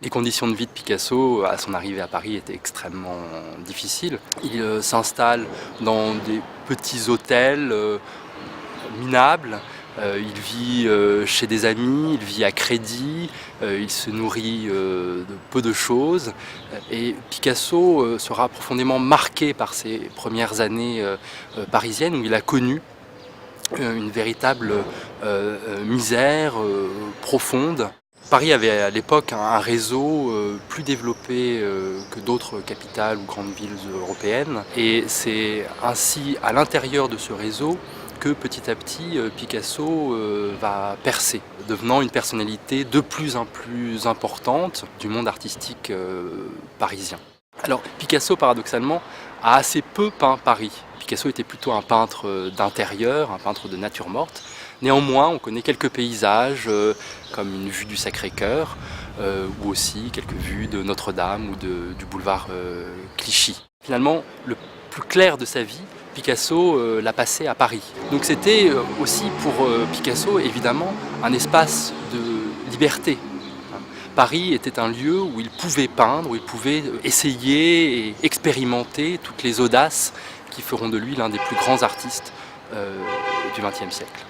Les conditions de vie de Picasso à son arrivée à Paris étaient extrêmement difficiles. Il s'installe dans des petits hôtels minables, il vit chez des amis, il vit à crédit, il se nourrit de peu de choses. Et Picasso sera profondément marqué par ses premières années parisiennes où il a connu une véritable misère profonde. Paris avait à l'époque un réseau plus développé que d'autres capitales ou grandes villes européennes. Et c'est ainsi à l'intérieur de ce réseau que petit à petit Picasso va percer, devenant une personnalité de plus en plus importante du monde artistique parisien. Alors Picasso, paradoxalement, a assez peu peint Paris. Picasso était plutôt un peintre d'intérieur, un peintre de nature morte. Néanmoins, on connaît quelques paysages, comme une vue du Sacré-Cœur, ou aussi quelques vues de Notre-Dame ou du boulevard Clichy. Finalement, le plus clair de sa vie, Picasso l'a passé à Paris. Donc c'était aussi pour Picasso, évidemment, un espace de liberté. Paris était un lieu où il pouvait peindre, où il pouvait essayer et expérimenter toutes les audaces qui feront de lui l'un des plus grands artistes du XXe siècle.